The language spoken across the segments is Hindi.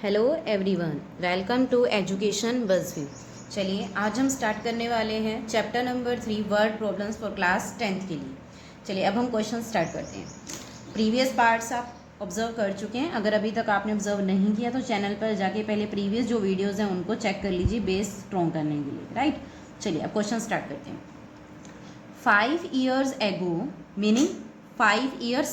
Hello everyone, welcome to education Buzzview. चलिए आज हम स्टार्ट करने वाले हैं chapter number 3 word problems for class 10th के लिए। चलिए अब हम क्वेश्चन स्टार्ट करते हैं। प्रीवियस पार्ट्स आप ऑब्जर्व कर चुके हैं। अगर अभी तक आपने ऑब्जर्व नहीं किया तो चैनल पर जाके पहले प्रीवियस जो वीडियोज़ हैं उनको चेक कर लीजिए बेस स्ट्रॉन्ग करने के लिए, राइट। चलिए अब क्वेश्चन स्टार्ट करते हैं। 5 years एगो मीनिंग 5 years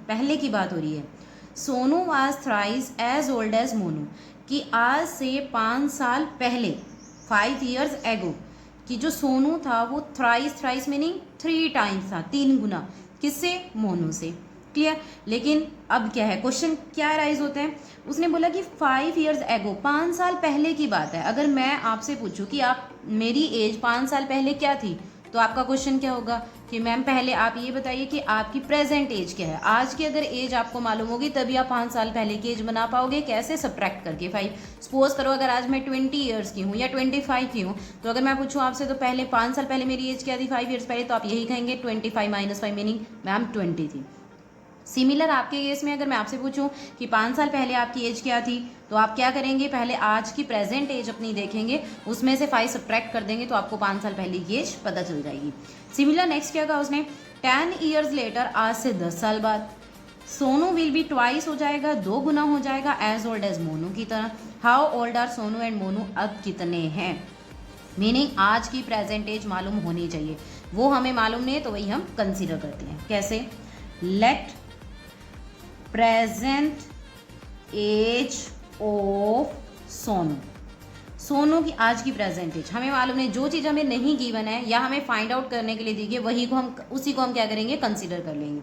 पहले की बात हो रही है। Sonu was thrice as old as Monu, कि आज से 5 साल पहले 5 years एगो कि जो सोनू था वो थ्राइस मीनिंग 3 times था, 3 गुना। किससे? मोनू से। क्लियर। लेकिन अब क्या है, क्वेश्चन क्या राइज होते हैं। उसने बोला कि 5 years एगो 5 साल पहले की बात है। अगर मैं आपसे पूछूं कि आप मेरी एज 5 साल पहले क्या थी, तो आपका क्वेश्चन क्या होगा कि मैम पहले आप ये बताइए कि आपकी प्रेजेंट एज क्या है। आज की अगर एज आपको मालूम होगी तभी आप 5 साल पहले की एज बना पाओगे। कैसे? सब्ट्रैक्ट करके 5। सपोज करो अगर आज मैं 20 ईयर्स की हूँ या 25 की हूँ, तो अगर मैं पूछूँ आपसे तो पहले 5 साल पहले मेरी एज क्या थी 5 ईयर्स पहले, तो आप यही कहेंगे 25 - 5 मीनिंग मैम 20 थी। सिमिलर आपके केस में अगर मैं आपसे पूछूं कि 5 साल पहले आपकी एज क्या थी, तो आप क्या करेंगे, पहले आज की प्रेजेंट एज अपनी देखेंगे, उसमें से 5 सब्ट्रैक्ट कर देंगे तो आपको 5 साल पहले की एज पता चल जाएगी। सिमिलर नेक्स्ट क्या कहा उसने, 10 years लेटर, आज से 10 साल बाद सोनू विल बी ट्वाइस हो जाएगा, 2 गुना हो जाएगा एज ओल्ड एज मोनू की तरह। How old are Sonu and Monu, अब कितने हैं। मीनिंग आज की प्रेजेंट एज मालूम होनी चाहिए, वो हमें मालूम नहीं है तो वही हम कंसिडर करते हैं। कैसे? Let present age of Sonu, Sonu की आज की प्रेजेंट एज हमें मालूम नहीं। जो चीज़ हमें नहीं गिवन है या हमें फाइंड आउट करने के लिए दी गई वही को हम उसी को हम क्या करेंगे, कंसीडर कर लेंगे।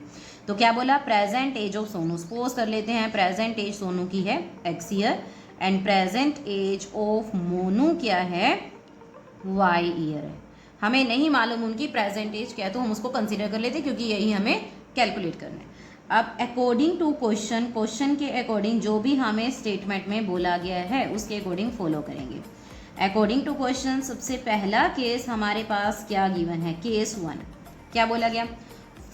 तो क्या बोला, present age of Sonu. Suppose कर लेते हैं प्रेजेंट एज सोनू की है x year and present age of Monu क्या है, y ईयर है। हमें नहीं मालूम उनकी प्रेजेंट एज क्या है, तो हम उसको कंसीडर कर लेते हैं क्योंकि यही हमें कैलकुलेट करना है। अब अकॉर्डिंग टू क्वेश्चन के अकॉर्डिंग जो भी हमें स्टेटमेंट में बोला गया है उसके अकॉर्डिंग फॉलो करेंगे। अकॉर्डिंग टू क्वेश्चन सबसे पहला केस हमारे पास क्या गिवन है, केस 1। क्या बोला गया,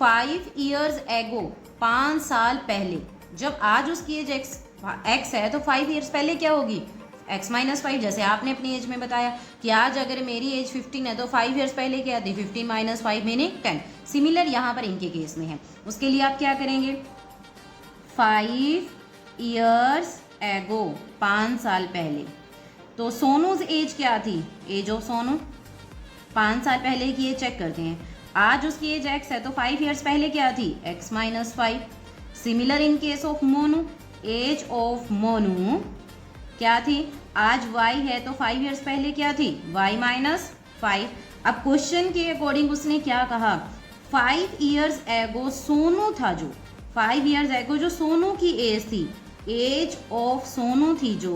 5 years एगो 5 साल पहले, जब आज उसकी एज एक्स है तो 5 years पहले क्या होगी, x - 5। जैसे आपने अपनी एज में बताया कि आज अगर मेरी एज 15 है तो 5 years पहले क्या थी, 15 - 5 मीनिंग 10। सिमिलर यहाँ पर इनके केस में है। उसके लिए आप क्या करेंगे, 5 years एगो 5 साल पहले, तो सोनूज एज क्या थी, एज ऑफ सोनू 5 साल पहले की एज चेक करते हैं। आज उसकी एज x है तो 5 years पहले क्या थी, x - 5। Similar in case of Monu, age of Monu क्या थी, आज y है तो 5 years पहले क्या थी, y - 5। अब क्वेश्चन के अकॉर्डिंग उसने क्या कहा, 5 years एगो सोनू था, जो 5 years एगो जो सोनू की एज थी, एज ऑफ सोनू थी जो,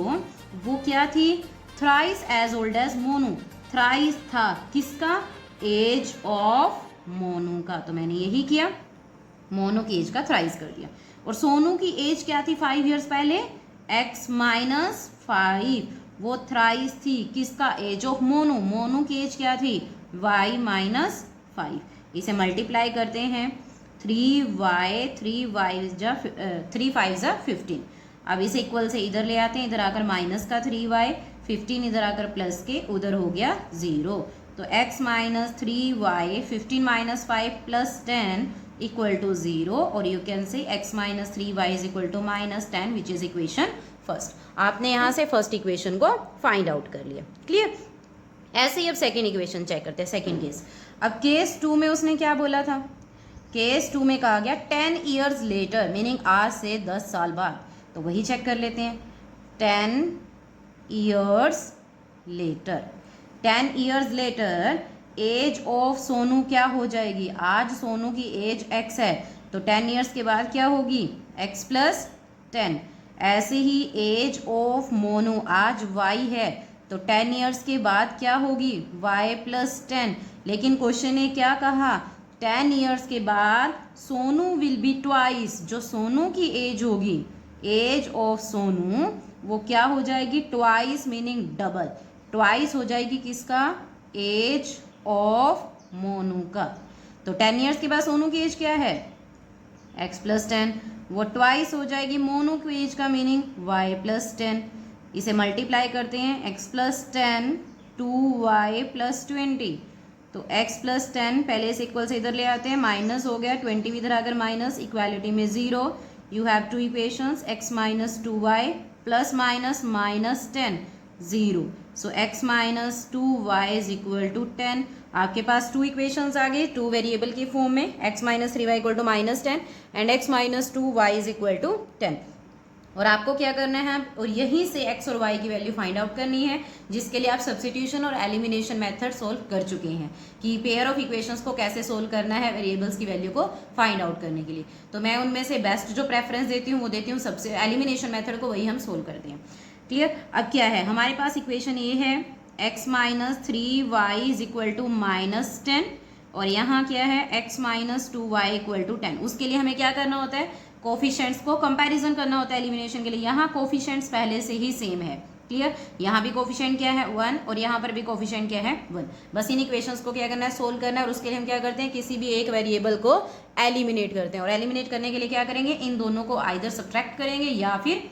वो क्या थी, thrice as old as Monu. Thrice था किसका, एज ऑफ मोनू का। तो मैंने यही किया, मोनू की एज का थ्राइस कर दिया। और सोनू की एज क्या थी 5 years पहले, x - 5, वो थ्राइस थी किसका, एज ऑफ मोनू। मोनू की एज क्या थी, y - 5। इसे मल्टीप्लाई करते हैं, 3y 5 = 15। अब इसे इक्वल से इधर ले आते हैं, इधर आकर माइनस का 3y, 15 इधर आकर प्लस के उधर हो गया 0। तो x - 3y 15 - 5 + 10 = 0, और you can say x - 3y = -10 which is equation first. आपने यहाँ से फर्स्ट इक्वेशन को फाइंड आउट कर लिया। क्लियर। ऐसे ही अब सेकेंड इक्वेशन चेक करते हैं, सेकेंड केस। अब केस 2 में उसने क्या बोला था, केस 2 में कहा गया 10 years लेटर, मीनिंग आज से 10 साल बाद। तो वही चेक कर लेते हैं, 10 years later, 10 years later age of Sonu क्या हो जाएगी, आज सोनू की एज x है तो 10 years के बाद क्या होगी, x + 10। ऐसे ही एज ऑफ मोनू आज y है तो 10 years के बाद क्या होगी, y + 10। लेकिन क्वेश्चन ने क्या कहा, 10 years के बाद सोनू विल बी ट्वाइस, जो सोनू की एज होगी, एज ऑफ सोनू वो क्या हो जाएगी, ट्वाइस मीनिंग डबल। ट्वाइस हो जाएगी किसका, एज ऑफ मोनू का। तो 10 years के बाद सोनू की एज क्या है, x + 10, वो ट्वाइस हो जाएगी। मोनो की एज का मीनिंग y प्लस 10, इसे मल्टीप्लाई करते हैं x प्लस 10 2y प्लस 20, तो x प्लस 10 पहले इस इक्वल से इधर ले आते हैं, माइनस हो गया 20 भी इधर आकर माइनस, इक्वालिटी में 0, you have two equations x minus 2y plus minus minus 10 0, so x minus 2y is equal to 10। आपके पास टू इक्वेशंस आ गई टू वेरिएबल की फॉर्म में, x minus 3y equal to minus 10 and x minus 2y is equal to 10। और आपको क्या करना है, और यहीं से x और y की वैल्यू फाइंड आउट करनी है, जिसके लिए आप सब्स्टिट्यूशन और एलिमिनेशन मेथड सोल्व कर चुके हैं कि पेयर ऑफ इक्वेशंस को कैसे सोल्व करना है वेरिएबल्स की वैल्यू को फाइंड आउट करने के लिए। तो मैं उनमें से बेस्ट जो प्रेफरेंस देती हूँ वो देती हूँ सबसे एलिमिनेशन मेथड को, वही हम सोल्व करते हैं। क्लियर। अब क्या है हमारे पास इक्वेशन ये है x minus 3y is equal to minus 10, और यहाँ क्या है x minus 2y equal to 10। उसके लिए हमें क्या करना होता है, कोफिशिएंट्स को कंपैरिजन करना होता है एलिमिनेशन के लिए। यहाँ कोफिशिएंट्स पहले से ही सेम है। क्लियर। यहाँ भी कोफिशिएंट क्या है 1 और यहाँ पर भी कोफिशिएंट क्या है 1। बस इन इक्वेशंस को क्या करना है, सोल्व करना है, और उसके लिए हम क्या करते हैं, किसी भी एक वेरिएबल को एलिमिनेट करते हैं। और एलिमिनेट करने के लिए क्या करेंगे, इन दोनों को आइदर सब्ट्रैक्ट करेंगे या फिर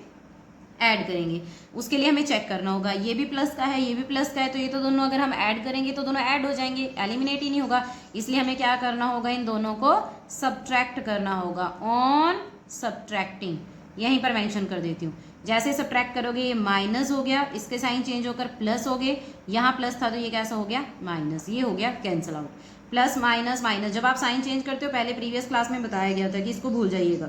ऐड करेंगे। उसके लिए हमें चेक करना होगा ये भी प्लस का है ये भी प्लस का है, तो ये तो दोनों अगर हम ऐड करेंगे तो दोनों ऐड हो जाएंगे, एलिमिनेट ही नहीं होगा। इसलिए हमें क्या करना होगा, इन दोनों को सब्ट्रैक्ट करना होगा। ऑन सब्ट्रैक्टिंग यहीं पर मेंशन कर देती हूँ। जैसे सब्ट्रैक्ट करोगे ये माइनस हो गया, इसके साइन चेंज होकर प्लस हो गए, यहाँ प्लस था तो ये कैसा हो गया माइनस, ये हो गया cancel out. Plus minus minus, जब आप साइन चेंज करते हो पहले प्रीवियस क्लास में बताया गया था कि इसको भूल जाइएगा।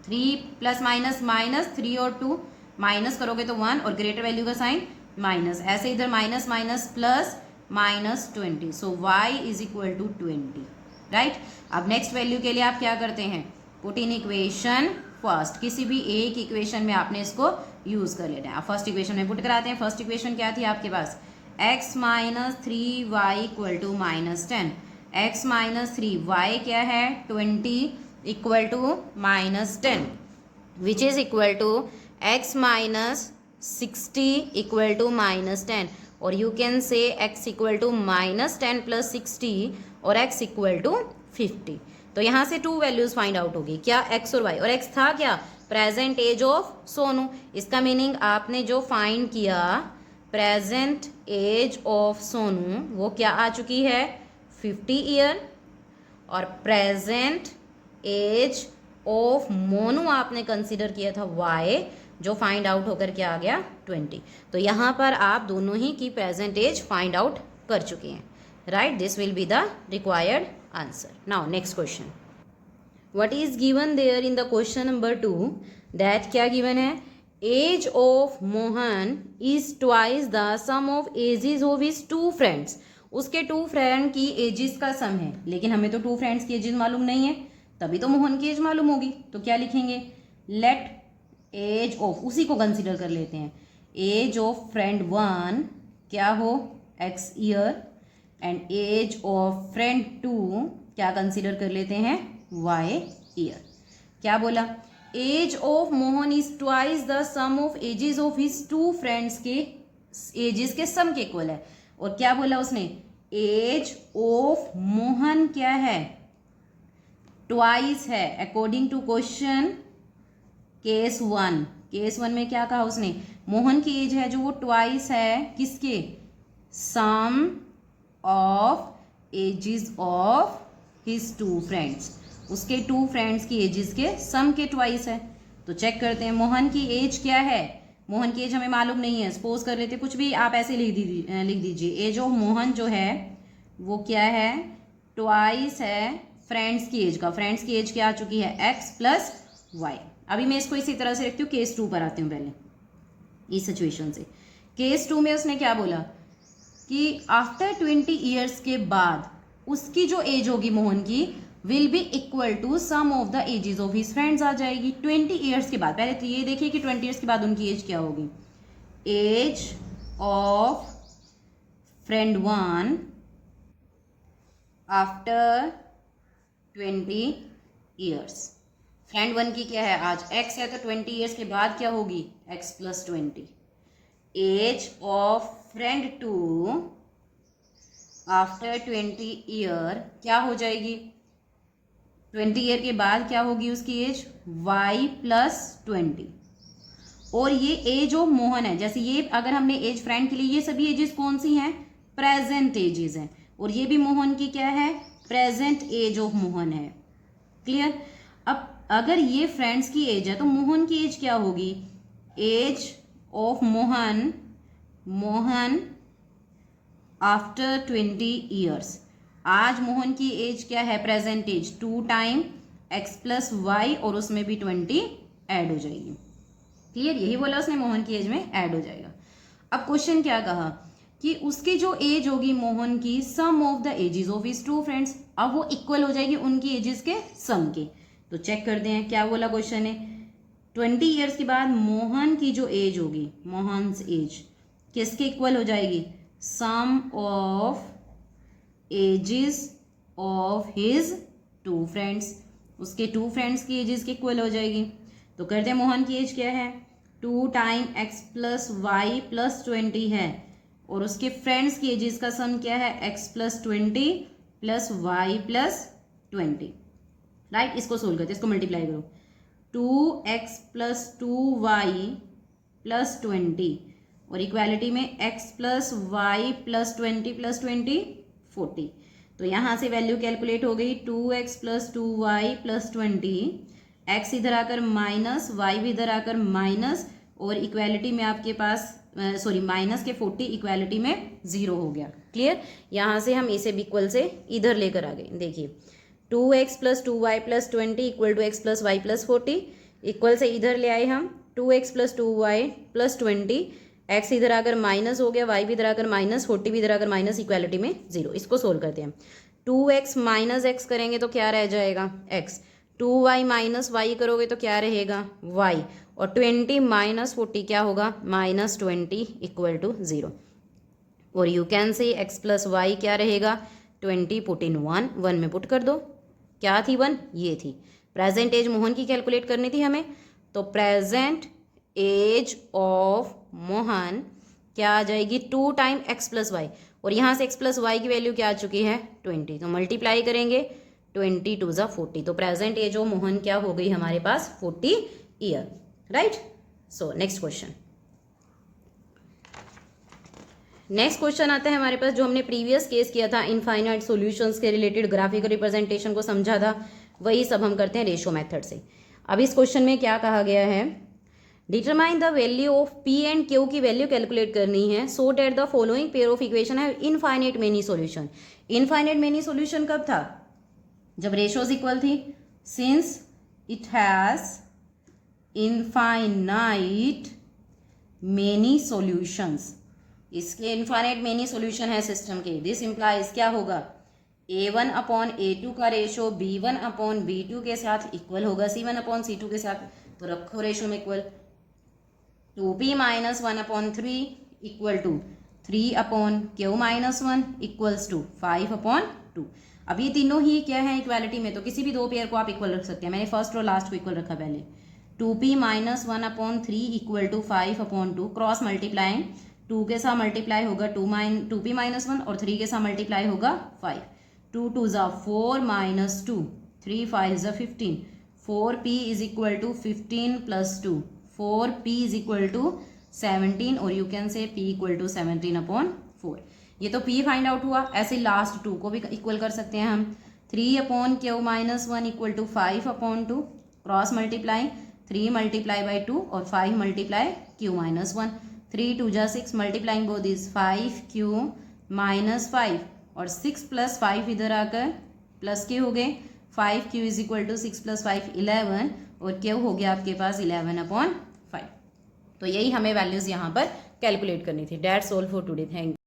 3 प्लस माइनस माइनस, 3 और 2 माइनस करोगे तो 1 और ग्रेटर वैल्यू का साइन माइनस, ऐसे इधर minus minus plus minus 20, so y is equal to 20। Right. अब नेक्स्ट वैल्यू के लिए आप क्या करते हैं, पुट इन इक्वेशन फर्स्ट, किसी भी एक इक्वेशन में आपने इसको यूज कर लेना है। आप फर्स्ट इक्वेशन में पुट कराते हैं। फर्स्ट इक्वेशन क्या थी आपके पास, x minus 3y equal to minus 10, x minus 3y क्या है 20 equal to minus 10, which is equal to x minus 60 equal to minus 10, और you can say x equal to minus 10 plus 60 और x इक्वल टू 50। तो यहाँ से टू वैल्यूज फाइंड आउट होगी, क्या x और y, और x था क्या प्रेजेंट एज ऑफ सोनू। इसका मीनिंग आपने जो फाइंड किया प्रेजेंट एज ऑफ सोनू वो क्या आ चुकी है 50 ईयर, और प्रेजेंट एज ऑफ मोनू आपने कंसिडर किया था y, जो फाइंड आउट होकर क्या आ गया 20। तो यहाँ पर आप दोनों ही की प्रेजेंट एज फाइंड आउट कर चुके हैं। Right, this will be the required answer. Now next question, what is given there in the question number 2, that क्या गिवन है, age of Mohan is twice the sum of ages of his two friends. उसके टू फ्रेंड की एजेस का सम है, लेकिन हमें तो टू फ्रेंड्स की एजेस मालूम नहीं है, तभी तो मोहन की एज मालूम होगी। तो क्या लिखेंगे, लेट एज ऑफ, उसी को कंसिडर कर लेते हैं, एज ऑफ फ्रेंड 1 क्या हो x year, and age of friend 2 क्या कंसिडर कर लेते हैं y ईयर। क्या बोला, age of Mohan is twice the sum of ages of his two friends के एजेस के सम के इक्वल है। और क्या बोला उसने, एज ऑफ मोहन क्या है ट्वाइस है, according to question case 1। Case 1 में क्या कहा उसने, मोहन की एज है जो वो ट्वाइस है किसके, sum of ages of his two friends, उसके टू फ्रेंड्स की एजेस के सम के ट्वाइस है। तो चेक करते हैं मोहन की एज क्या है, मोहन की एज हमें मालूम नहीं है, सपोज कर लेते कुछ भी आप ऐसे लिख दीजिए, एज ऑफ मोहन जो है वो क्या है ट्वाइस है फ्रेंड्स की एज का। फ्रेंड्स की एज क्या आ चुकी है x प्लस वाई। अभी मैं इसको इसी तरह से रखती हूँ, केस 2 पर आती हूँ पहले इस सिचुएशन से। केस 2 में उसने क्या बोला कि आफ्टर 20 ईयर्स के बाद उसकी जो एज होगी मोहन की will be equal to sum of the ages of his friends आ जाएगी 20 ईयर्स के बाद। पहले तो ये देखिए कि 20 ईयर्स के बाद उनकी एज क्या होगी, age of friend 1 after 20 years. Friend 1 की क्या है आज x है, तो 20 ईयर्स के बाद क्या होगी x plus 20। Age of friend 2 after 20 year क्या हो जाएगी 20 ईयर के बाद क्या होगी उसकी एज, y प्लस 20। और ये एज ऑफ मोहन है, जैसे ये अगर हमने एज फ्रेंड के लिए, ये सभी एजेस कौन सी हैं, प्रेजेंट एजेस हैं, और ये भी मोहन की क्या है, प्रेजेंट एज ऑफ मोहन है। क्लियर। अब अगर ये फ्रेंड्स की एज है तो मोहन की एज क्या होगी, age of Mohan, Mohan after 20 years. आज मोहन की एज क्या है, present age 2 time x plus y, और उसमें भी 20 ऐड हो जाएगी। क्लियर, यही बोला उसने, मोहन की एज में ऐड हो जाएगा। अब क्वेश्चन क्या कहा कि उसकी जो एज होगी मोहन की, sum of the ages of his two friends, अब वो इक्वल हो जाएगी उनकी एजेस के सम के। तो चेक करते हैं क्या बोला क्वेश्चन है। 20 ईयर्स के बाद मोहन की जो एज होगी, मोहन्स एज किसके इक्वल हो जाएगी, sum of ages of his two friends, उसके टू फ्रेंड्स की एजेस के इक्वल हो जाएगी। तो करते हैं, मोहन की एज क्या है, 2 time x plus y plus 20 है, और उसके फ्रेंड्स की एजेस का सम क्या है, x plus 20 plus y plus 20। Right, इसको सोल्व करते हैं, इसको मल्टीप्लाई करो, 2x प्लस 2y प्लस 20, और इक्वालिटी में x plus y plus 20 plus 20 40। तो यहाँ से वैल्यू कैलकुलेट हो गई, 2x plus 2y plus 20, x इधर आकर माइनस, y भी इधर आकर माइनस, और इक्वालिटी में आपके पास माइनस के 40, इक्वालिटी में 0 हो गया। क्लियर, यहाँ से हम इसे भी इक्वल से इधर लेकर आ गए। देखिए 2x plus 2y plus 20 equal to x plus y plus 40, equal से इधर ले आए हम, 2x plus 2y plus 20, x इधर आकर माइनस हो गया, y भी इधर आकर माइनस, 40 भी इधर आकर माइनस, इक्वालिटी में 0। इसको सोल्व करते हैं, 2x माइनस x करेंगे तो क्या रह जाएगा, x, 2y माइनस वाई करोगे तो क्या रहेगा, y, और 20 माइनस 40 क्या होगा, माइनस 20 इक्वल टू 0। और you can say x plus y क्या रहेगा, 20 पुट इन 1, 1 में पुट कर दो, क्या थी 1, ये थी। प्रेजेंट एज मोहन की कैलकुलेट करनी थी हमें, तो प्रेजेंट एज ऑफ मोहन क्या आ जाएगी, 2 टाइम x प्लस वाई, और यहाँ से x प्लस वाई की वैल्यू क्या आ चुकी है, 20, तो मल्टीप्लाई करेंगे, 20 टू ज़ा 40, तो प्रेजेंट एज ऑफ मोहन क्या हो गई हमारे पास, 40 year. Right. So next question, next question आता है हमारे पास, जो हमने प्रीवियस केस किया था इनफाइनाइट सॉल्यूशंस के रिलेटेड, ग्राफिकल रिप्रेजेंटेशन को समझा था, वही सब हम करते हैं रेशो मेथड से। अब इस क्वेश्चन में क्या कहा गया है, determine the value of P and Q की वैल्यू कैलकुलेट करनी है, so that the following pair of equation है infinite many solution. Infinite many solution कब था, जब रेशोज इक्वल थी, since it has infinite many solutions, इसके इनफाइनाइट मेनी सॉल्यूशन है सिस्टम के, दिस इम्प्लाइज क्या होगा, a1 अपॉन a2 का रेशो b1 अपॉन b2 के साथ इक्वल होगा c1 अपॉन c2 के साथ, तो रखो रेशो में equal, 2p minus 1 upon 3 equal to 3 upon q minus 1 equals to 5 upon 2। अब ये तीनों ही क्या है इक्वालिटी में, तो किसी भी दो पेयर को आप इक्वल रख सकते हैं, मैंने फर्स्ट और लास्ट को इक्वल रखा पहले, 2p minus 1 upon 3 equal to 5 upon 2, cross multiplying, 2 के साथ मल्टीप्लाई होगा 2p माइनस 1, और 3 के साथ मल्टीप्लाई होगा 5, 2 2 ज़ा 4 माइनस 2, 3 5 ज़ा 15, 4p is equal to 15 plus 2, 4p is equal to 17, और you can say p equal to 17 upon 4। ये तो p फाइंड आउट हुआ, ऐसे लास्ट 2 को भी इक्वल कर सकते हैं हम, 3 upon q minus 1 equal to 5 upon 2, cross multiply, 3 multiply by 2 और 5 मल्टीप्लाई q माइनस 1, 3 2 जा 6, multiplying both is 5q minus 5, और 6 प्लस 5 इधर आकर प्लस के हो गए, 5q is equal to 6 plus 5 11, और q हो गया आपके पास 11 अपॉन 5। तो यही हमें वैल्यूज़ यहाँ पर कैलकुलेट करनी थी। That's all for today, thank you.